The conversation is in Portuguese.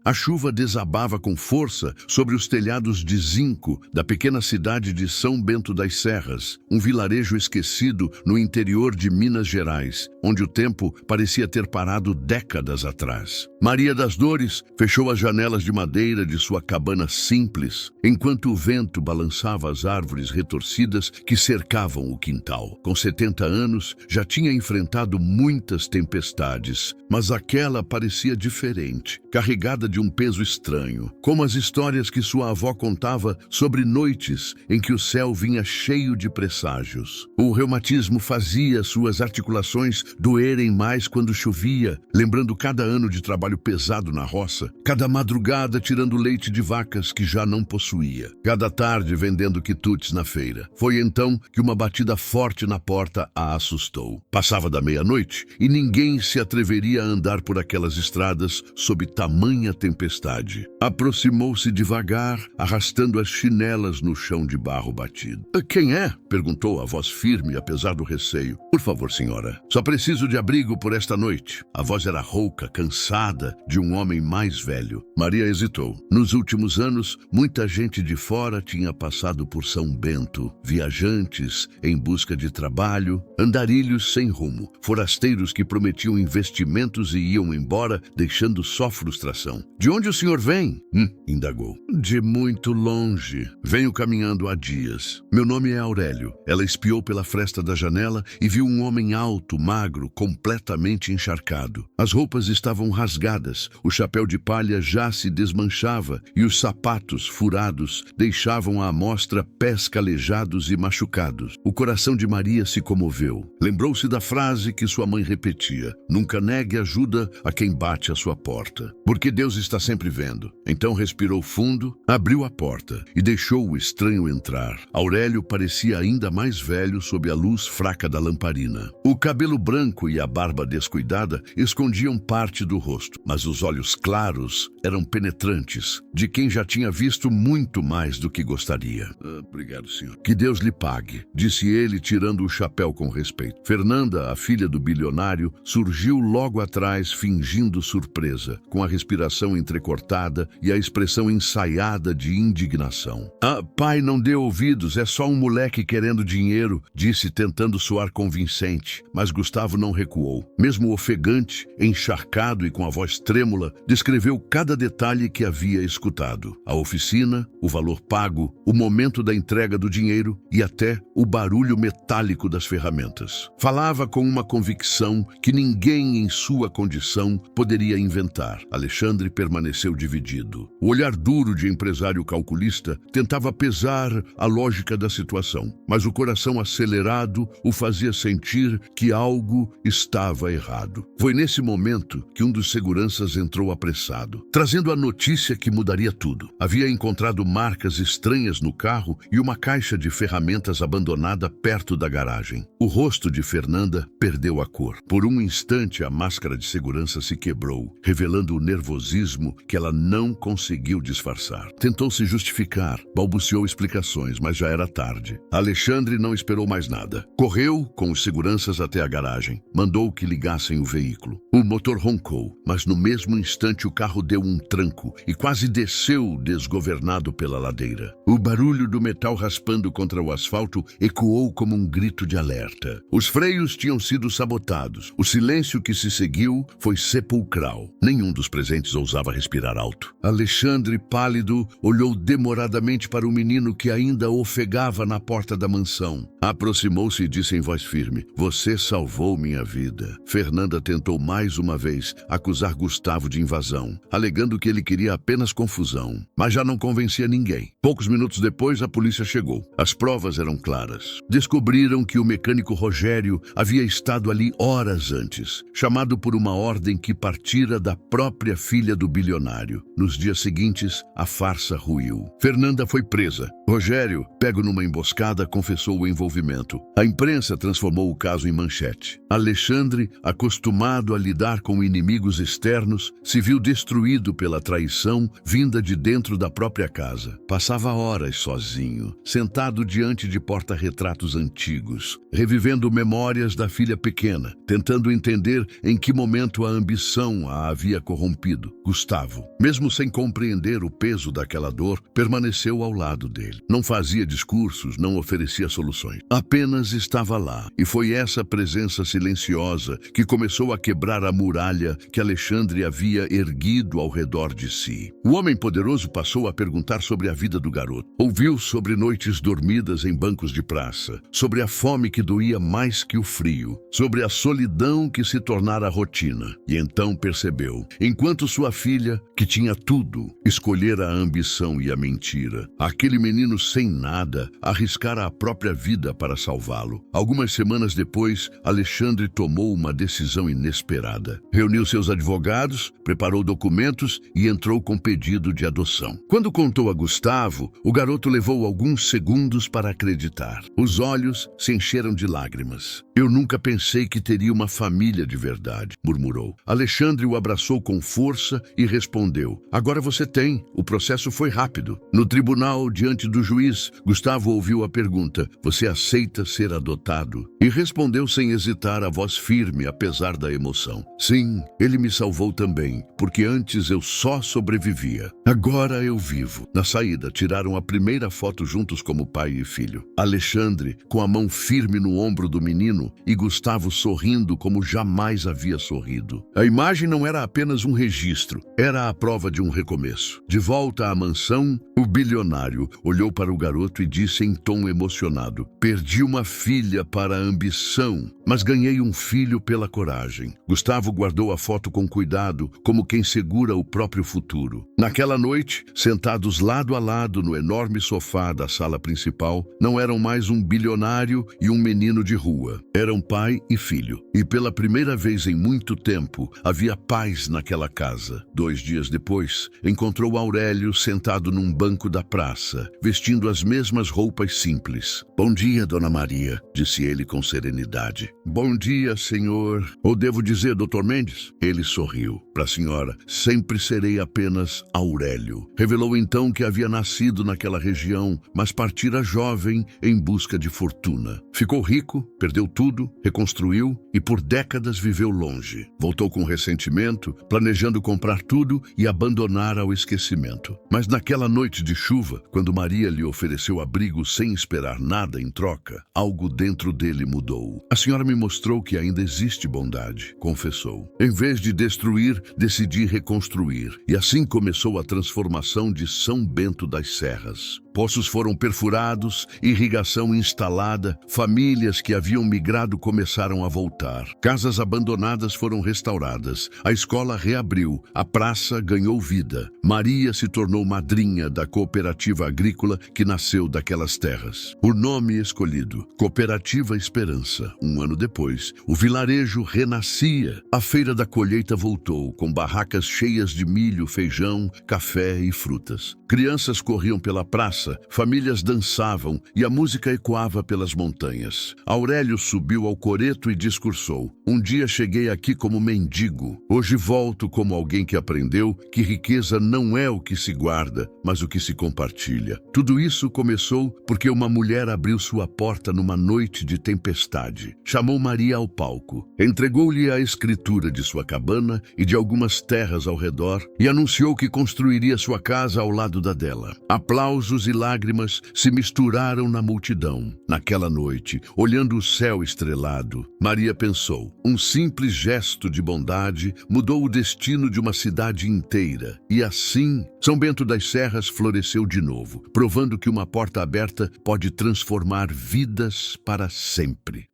A chuva desabava com força sobre os telhados de zinco da pequena cidade de São Bento das Serras, um vilarejo esquecido no interior de Minas Gerais, onde o tempo parecia ter parado décadas atrás. Maria das Dores fechou as janelas de madeira de sua cabana simples, enquanto o vento balançava as árvores retorcidas que cercavam o quintal. Com 70 anos, já tinha enfrentado muitas tempestades, mas aquela parecia diferente, carregada de um peso estranho, como as histórias que sua avó contava sobre noites em que o céu vinha cheio de presságios. O reumatismo fazia suas articulações doerem mais quando chovia, lembrando cada ano de trabalho pesado na roça, cada madrugada tirando leite de vacas que já não possuía, cada tarde vendendo quitutes na feira. Foi então que uma batida forte na porta a assustou. Passava da meia-noite e ninguém se atreveria a andar por aquelas estradas sob tamanha tempestade. Aproximou-se devagar, arrastando as chinelas no chão de barro batido. "Quem é?" perguntou a voz firme, apesar do receio. "Por favor, senhora. Só preciso de abrigo por esta noite." A voz era rouca, cansada, de um homem mais velho. Maria hesitou. Nos últimos anos, muita gente de fora tinha passado por São Bento. Viajantes em busca de trabalho, andarilhos sem rumo, forasteiros que prometiam investimentos e iam embora, deixando só frustração. "De onde o senhor vem?" Indagou. "De muito longe. Venho caminhando há dias. Meu nome é Aurélio." Ela espiou pela fresta da janela e viu um homem alto, magro, completamente encharcado. As roupas estavam rasgadas, o chapéu de palha já se desmanchava e os sapatos furados deixavam à mostra pés calejados e machucados. O coração de Maria se comoveu. Lembrou-se da frase que sua mãe repetia: "Nunca negue ajuda a quem bate à sua porta, porque Deus está sempre vendo." Então respirou fundo, abriu a porta e deixou o estranho entrar. Aurélio parecia ainda mais velho sob a luz fraca da lamparina. O cabelo branco e a barba descuidada escondiam parte do rosto, mas os olhos claros eram penetrantes, de quem já tinha visto muito mais do que gostaria. "Obrigado, senhor." "Que Deus lhe pague", disse ele, tirando o chapéu com respeito. Fernanda, a filha do bilionário, surgiu logo atrás, fingindo surpresa, com a respiração entrecortada e a expressão ensaiada de indignação. Pai, não dê ouvidos, é só um moleque querendo dinheiro", disse, tentando soar convincente, mas Gustavo não recuou. Mesmo ofegante, encharcado e com a voz trêmula, descreveu cada detalhe que havia escutado: a oficina, o valor pago, o momento da entrega do dinheiro e até o barulho metálico das ferramentas. Falava com uma convicção que ninguém em sua condição poderia inventar. Alexandre permaneceu dividido. O olhar duro de empresário calculista tentava pesar a lógica da situação, mas o coração acelerado o fazia sentir que algo estava errado. Foi nesse momento que um dos seguranças entrou apressado, trazendo a notícia que mudaria tudo. Havia encontrado marcas estranhas no carro e uma caixa de ferramentas abandonada perto da garagem. O rosto de Fernanda perdeu a cor. Por um instante, a máscara de segurança se quebrou, revelando o nervosismo que ela não conseguiu disfarçar. Tentou se justificar, balbuciou explicações, mas já era tarde. Alexandre não esperou mais nada. Correu com os seguranças até a garagem. Mandou que ligassem o veículo. O motor roncou, mas no mesmo instante o carro deu um tranco e quase desceu desgovernado pela ladeira. O barulho do metal raspando contra o asfalto ecoou como um grito de alerta. Os freios tinham sido sabotados. O silêncio que se seguiu foi sepulcral. Nenhum dos presentes ousava respirar alto. Alexandre, pálido, olhou demoradamente para o menino que ainda ofegava na porta da mansão. Aproximou-se e disse em voz firme: "Você salvou minha vida." Fernanda tentou mais uma vez acusar Gustavo de invasão, alegando que ele queria apenas confusão, mas já não convencia ninguém. Poucos minutos depois, a polícia chegou. As provas eram claras. Descobriram que o mecânico Rogério havia estado ali horas antes, chamado por uma ordem que partira da própria filha do bilionário. Nos dias seguintes, a farsa ruiu. Fernanda foi presa. Rogério, pego numa emboscada, confessou o envolvimento. A imprensa transformou o caso em manchete. Alexandre, acostumado a lidar com inimigos externos, se viu destruído pela traição vinda de dentro da própria casa. Passava horas sozinho, sentado diante de porta-retratos antigos, revivendo memórias da filha pequena, tentando entender em que momento a ambição a havia corrompido. Gustavo, mesmo sem compreender o peso daquela dor, permaneceu ao lado dele. Não fazia discursos, não oferecia soluções. Apenas estava lá. E foi essa presença silenciosa que começou a quebrar a muralha que Alexandre havia erguido ao redor de si. O homem poderoso passou a perguntar sobre a vida do garoto. Ouviu sobre noites dormidas em bancos de praça, sobre a fome que doía mais que o frio, sobre a solidão que se tornara rotina. E então percebeu, enquanto sua filha, que tinha tudo, escolhera a ambição e a mentira, aquele menino sem nada arriscara a própria vida para salvá-lo. Algumas semanas depois, Alexandre tomou uma decisão inesperada. Reuniu seus advogados, preparou documentos e entrou com pedido de adoção. Quando contou a Gustavo, o garoto levou alguns segundos para acreditar. Os olhos se encheram de lágrimas. "Eu nunca pensei que teria uma família de verdade", murmurou. Alexandre o abraçou com força e respondeu: "Agora você tem. O processo foi rápido." No tribunal, diante do juiz, Gustavo ouviu a pergunta: "Você aceita ser adotado?" E respondeu sem hesitar, a voz firme, apesar da emoção: "Sim, ele me salvou também, porque antes eu só sobrevivia. Agora eu vivo." Na saída, tiraram a primeira foto juntos como pai e filho. Alexandre, com a mão firme no ombro do menino, e Gustavo sorrindo como jamais havia sorrido. A imagem não era apenas um registro, era a prova de um recomeço. De volta à mansão, o bilionário olhou para o garoto e disse em tom emocionado: "Perdi uma filha para a ambição, mas ganhei um filho pela coragem." Gustavo guardou a foto com cuidado, como quem segura o próprio futuro. Naquela noite, sentados lado a lado no enorme sofá da sala principal, não eram mais um bilionário e um menino de rua. Eram pai e filho. E pela primeira vez em muito tempo, havia paz naquela casa. 2 dias depois, encontrou Aurélio sentado num banco da praça, vestindo as mesmas roupas simples. "Bom dia, Dona Maria", disse ele com serenidade. "Bom dia, senhor. Ou devo dizer, Dr. Mendes?" Ele sorriu. "Para a senhora, sempre serei apenas Aurélio." Revelou então que havia nascido naquela região, mas partira jovem em busca de fortuna. Ficou rico, perdeu tudo, reconstruiu e por décadas viveu longe. Voltou com ressentimento, planejando comprar tudo e abandonar ao esquecimento. Mas naquela noite de chuva, quando Maria lhe ofereceu abrigo sem esperar nada em troca, algo dentro dele mudou. "A senhora me mostrou que ainda existe bondade", confessou. "Em vez de destruir, decidi reconstruir." E assim começou a transformação de São Bento das Serras. Poços foram perfurados, irrigação instalada, famílias que haviam migrado começaram a voltar. Casas abandonadas foram restauradas, a escola reabriu, a praça ganhou vida. Maria se tornou madrinha da cooperativa agrícola que nasceu daquelas terras. O nome escolhido, Cooperativa Esperança. 1 ano depois, o vilarejo renascia. A feira da colheita voltou, com barracas cheias de milho, feijão, café e frutas. Crianças corriam pela praça, famílias dançavam e a música ecoava pelas montanhas. Aurélio subiu ao coreto e discursou: "Um dia cheguei aqui como mendigo. Hoje volto como alguém que aprendeu que riqueza não é o que se guarda, mas o que se compartilha." Tudo isso começou porque uma mulher abriu sua porta numa noite de tempestade. Chamou Maria ao palco, entregou-lhe a escritura de sua cabana e de algumas terras ao redor e anunciou que construiria sua casa ao lado da dela. Aplausos e lágrimas se misturaram na multidão. Naquela noite, olhando o céu estrelado, Maria pensou: um simples gesto de bondade mudou o destino de uma cidade inteira. E assim, São Bento das Serras floresceu de novo, provando que uma porta aberta pode transformar vidas para sempre.